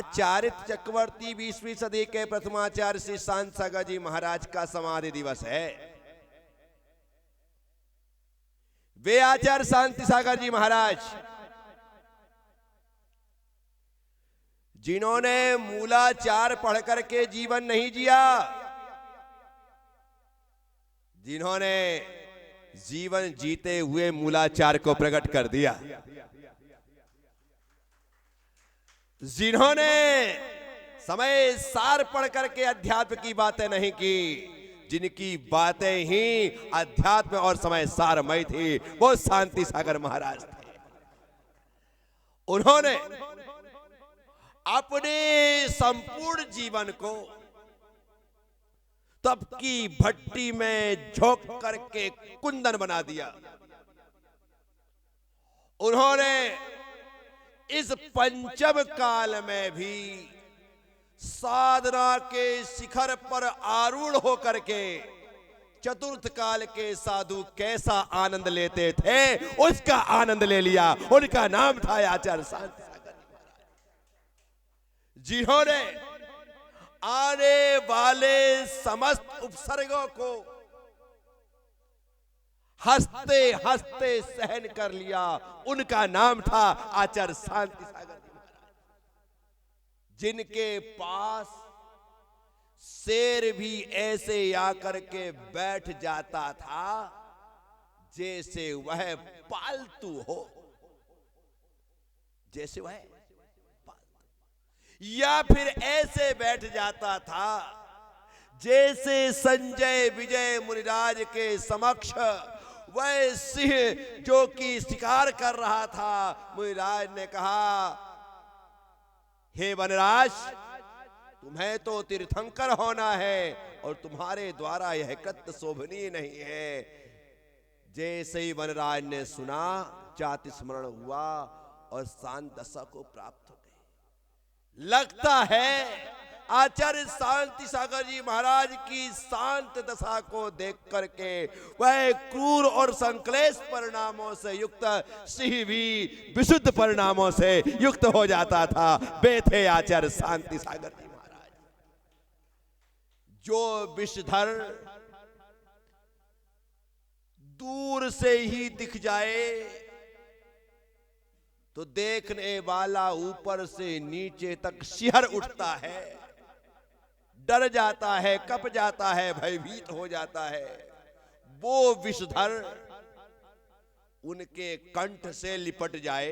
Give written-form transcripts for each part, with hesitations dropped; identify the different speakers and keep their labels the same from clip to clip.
Speaker 1: आज चारित चक्रवर्ती 20वीं सदी के प्रथमाचार्य श्री शांति सागर जी महाराज का समाधि दिवस है। वे आचार्य शांति सागर जी महाराज जिन्होंने मूलाचार पढ़ करके जीवन नहीं जिया, जिन्होंने जीवन जीते हुए मूलाचार को प्रकट कर दिया, जिन्होंने समय सार पढ़ करके अध्यात्म की बातें नहीं की, जिनकी बातें ही अध्यात्म और समय सारमय थी, वो शांति सागर महाराज थे। उन्होंने अपने संपूर्ण जीवन को तप की भट्टी में झोंक करके कुंदन बना दिया। उन्होंने इस पंचम काल में भी साधना के शिखर पर आरूढ़ होकर के चतुर्थ काल के साधु कैसा आनंद लेते थे, उसका आनंद ले लिया। उनका नाम था आचार्य शांति सागर महाराज, जिन्होंने आने वाले समस्त उपसर्गों को हंसते हंसते सहन कर लिया। उनका नाम था आचार्य शांति सागर जी महाराज, जिनके पास शेर भी ऐसे आकर के बैठ जाता था जैसे वह पालतू हो, जैसे वह पालतू, या फिर ऐसे बैठ जाता था जैसे संजय विजय मुनिराज के समक्ष वह सिंह जो कि शिकार कर रहा था। मुनिराज ने कहा, हे वनराज, तुम्हें तो तीर्थंकर होना है और तुम्हारे द्वारा यह कृत्य शोभनीय नहीं है। जैसे ही वनराज ने सुना, जाति स्मरण हुआ और शांत दशा को प्राप्त हो गई। लगता है आचार्य शांति सागर जी महाराज की शांत दशा को देख करके वह क्रूर और संक्लेश परिणामों से युक्त सिंह भी विशुद्ध परिणामों से युक्त हो जाता था। वे थे आचार्य शांति सागर जी महाराज, जो विषधर दूर से ही दिख जाए तो देखने वाला ऊपर से नीचे तक शिहर उठता है, डर जाता है, कप जाता है, भयभीत हो जाता है। वो विषधर उनके कंठ से लिपट जाए,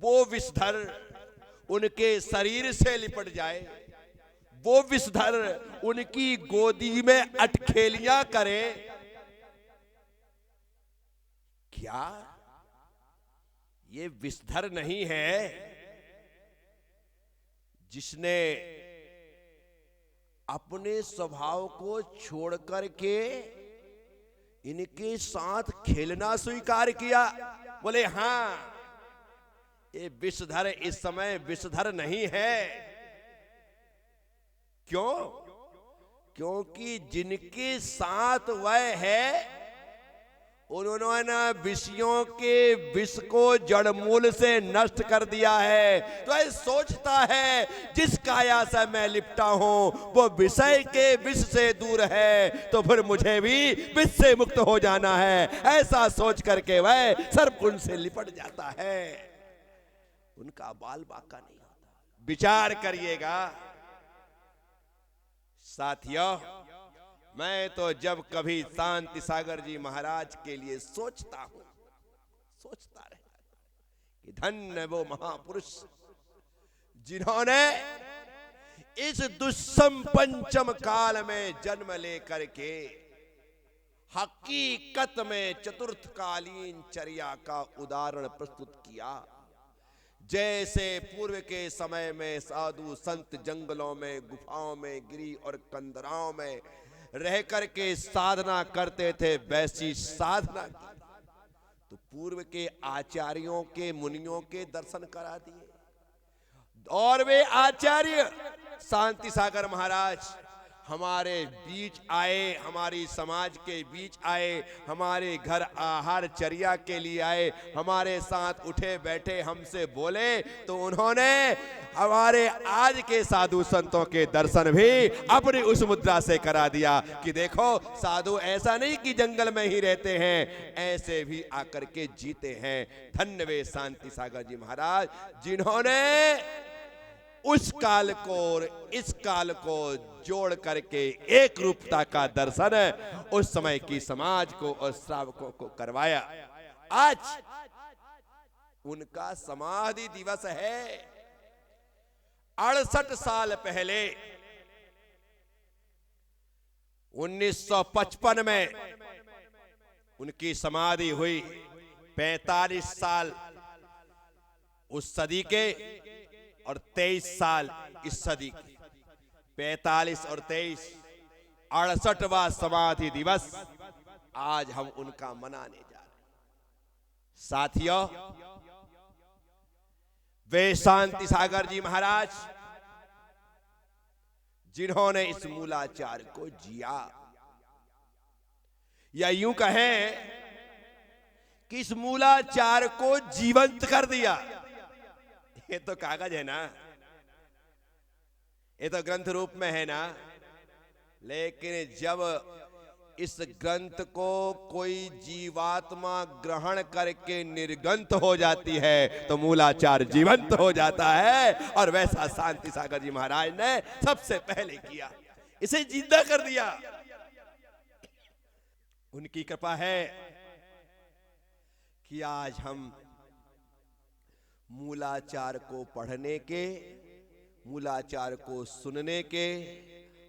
Speaker 1: वो विषधर उनके शरीर से लिपट जाए, वो विषधर उनकी गोदी में अटखेलियां करे, क्या ये विषधर नहीं है जिसने अपने स्वभाव को छोड़ करके इनके साथ खेलना स्वीकार किया? बोले हां, ये विषधर इस समय विषधर नहीं है। क्यों? क्योंकि जिनके साथ वह है उन्होंने विषयों के विष को जड़मूल से नष्ट कर दिया है। तो ऐसा सोचता है जिस काया से मैं लिपटा हूं वो विषय के विष से दूर है, तो फिर मुझे भी विष से मुक्त हो जाना है। ऐसा सोच करके वह सर्प उनसे लिपट जाता है। उनका बाल बाका नहीं होता। विचार करिएगा साथियों, मैं तो जब कभी शांति सागर जी महाराज के लिए सोचता हूं, सोचता रहता कि धन्य वो महापुरुष जिन्होंने इस दुस्सम पंचम काल में जन्म लेकर के हकीकत में चतुर्थकालीन चर्या का उदाहरण प्रस्तुत किया। जैसे पूर्व के समय में साधु संत जंगलों में, गुफाओं में, गिरी और कंदराओं में रह करके साधना करते थे, वैसी साधना की। तो पूर्व के आचार्यों के, मुनियों के दर्शन करा दिए और वे आचार्य शांति सागर महाराज हमारे बीच आए, हमारी समाज के बीच आए, हमारे घर आहार चर्या के लिए आए, हमारे साथ उठे बैठे, हमसे बोले, तो उन्होंने हमारे आज के साधु संतों के दर्शन भी अपनी उस मुद्रा से करा दिया कि देखो साधु ऐसा नहीं कि जंगल में ही रहते हैं, ऐसे भी आकर के जीते हैं। धन्य वे शांति सागर जी महाराज जिन्होंने उस काल को और इस काल को जोड़ करके एक रूपता का दर्शन उस समय की समाज को और श्रावकों को करवाया। आज उनका समाधि दिवस है। 68 साल पहले 1955 में उनकी समाधि हुई। 45 साल उस सदी के और 23 साल इस सदी की, 45 और 23, 68वां समाधि दिवस आज हम उनका मनाने जा रहे हैं। साथियों, वे शांति सागर जी महाराज जिन्होंने इस मूलाचार को जिया, या यूं कहें कि इस मूलाचार को जीवंत कर दिया। ये तो कागज है ना, ये तो ग्रंथ रूप में है ना, लेकिन जब इस ग्रंथ को कोई जीवात्मा ग्रहण करके निर्गंत हो जाती है तो मूलाचार जीवंत हो जाता है। और वैसा शांति सागर जी महाराज ने सबसे पहले किया, इसे जिंदा कर दिया। उनकी कृपा है कि आज हम मूलाचार को पढ़ने के, मूलाचार को सुनने के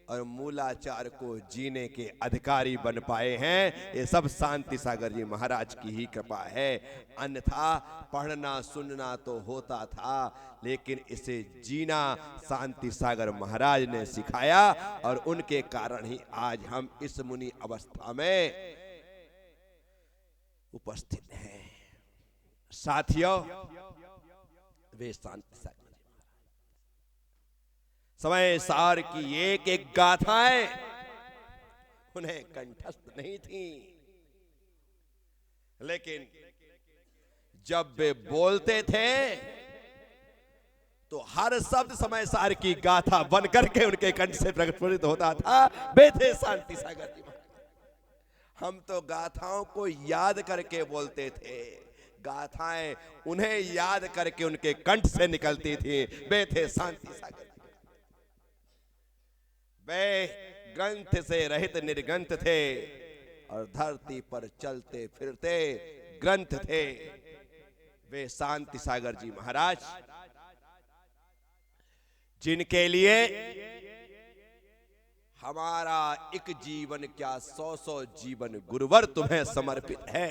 Speaker 1: और मूलाचार को जीने के अधिकारी बन पाए हैं। ये सब शांति सागर जी महाराज की ही कृपा है। अन्यथा पढ़ना सुनना तो होता था, लेकिन इसे जीना शांति सागर महाराज ने सिखाया और उनके कारण ही आज हम इस मुनि अवस्था में उपस्थित हैं। साथियों, वे शांति सागर समय सार की एक एक गाथाएं उन्हें कंठस्थ नहीं थी, लेकिन जब वे बोलते थे तो हर शब्द समय सार की गाथा बन करके उनके कंठ से प्रकट होता था। वे थे शांति सागर जी। हम तो गाथाओं को याद करके बोलते थे, गाथाएं उन्हें याद करके उनके कंठ से निकलती थी। वे थे शांति सागर। वे ग्रंथ से रहित निर्ग्रंथ थे और धरती पर चलते फिरते ग्रंथ थे। वे शांति सागर जी महाराज जिनके लिए हमारा एक जीवन क्या 100 जीवन गुरुवर तुम्हें समर्पित है।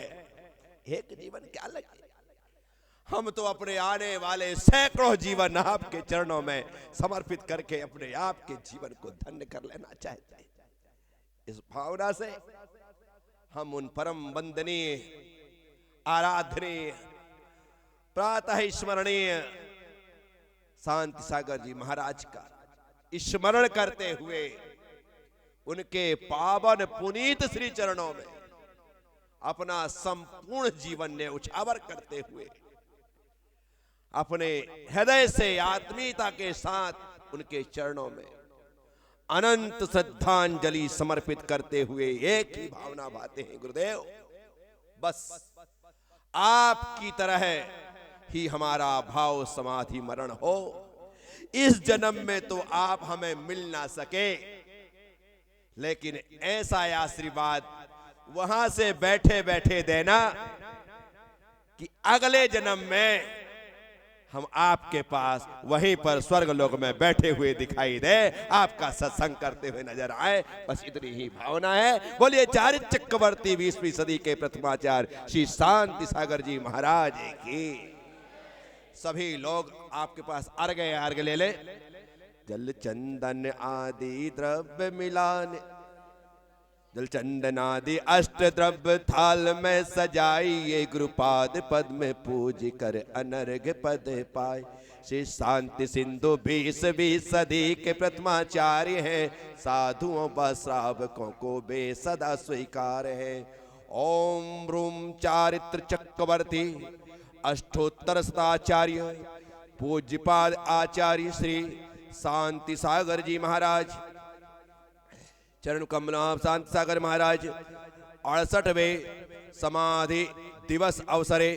Speaker 1: एक जीवन क्या लगे, हम तो अपने आने वाले सैकड़ों जीवन आपके चरणों में समर्पित करके अपने आप के जीवन को धन्य कर लेना चाहते हैं। इस भावना से हम उन परम वंदनीय, आराधनीय, प्रातः स्मरणीय शांति सागर जी महाराज का स्मरण करते हुए उनके पावन पुनीत श्री चरणों में अपना संपूर्ण जीवन ने उछावर करते हुए अपने हृदय से आत्मीयता के साथ उनके चरणों में अनंत श्रद्धांजलि समर्पित करते हुए एक ही भावना भाते हैं, गुरुदेव बस आपकी तरह ही हमारा भाव समाधि मरण हो। इस जन्म में तो आप हमें मिल ना सके, लेकिन ऐसा आशीर्वाद वहां से बैठे बैठे देना कि अगले जन्म में हम आपके पास वहीं पर स्वर्ग लोक में बैठे हुए दिखाई दे, आपका सत्संग करते हुए नजर आए। बस इतनी ही भावना है। बोलिए चारित्र चक्रवर्ती 20वीं सदी के प्रथमाचार्य श्री शांति सागर जी महाराज की। सभी लोग आपके पास अर्घ ले ले। जल चंदन आदि द्रव्य मिलाने जलचंदनादि अष्ट द्रव्य थाल में सजाई, ये गुरुपाद पद में पूज कर अनर्घ पद पाए। श्री शांति सिंधु 20वीं सदी के प्रथमाचार्य हैं, साधुओं व श्रावकों को वे सदा स्वीकार है। ओम रूम चारित्र चक्रवर्ती अष्टोत्तर शताचार्य पूज्यपाद आचार्य श्री शांति सागर जी महाराज, चरण कमला शांति सागर महाराज 68वें समाधि दिवस अवसरे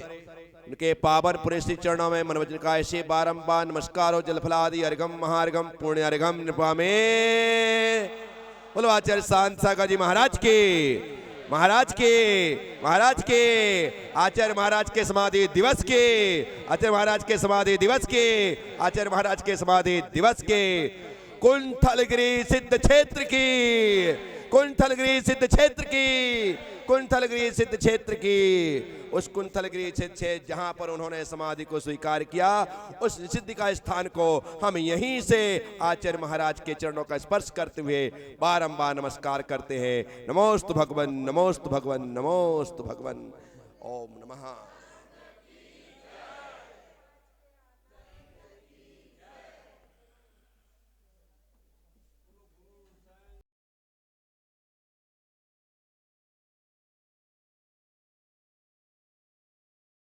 Speaker 1: उनके पावन पुरेशी चरणों में मनोवचन काय से बारंबार नमस्कारो जलफलादि अर्घम महार्घम पुण्य अर्घम निपामे। बोलो आचार्य शांति सागर जी महाराज के, महाराज के, महाराज के, आचार्य महाराज के समाधि दिवस के, आचार्य महाराज के समाधि दिवस के, आचार्य महाराज के समाधि दिवस के। कुंथलगिरी सिद्ध क्षेत्र की, कुंथलगिरी सिद्ध क्षेत्र की, कुंथलगिरी सिद्ध क्षेत्र की, उस कुंथलगिरी क्षेत्र जहां पर उन्होंने समाधि को स्वीकार किया, उस सिद्धि का स्थान को हम यहीं से आचार्य महाराज के चरणों का स्पर्श करते हुए बारंबार नमस्कार करते हैं। नमोस्तु भगवन, नमोस्तु भगवन, नमोस्तु भगवन। ओम नमः।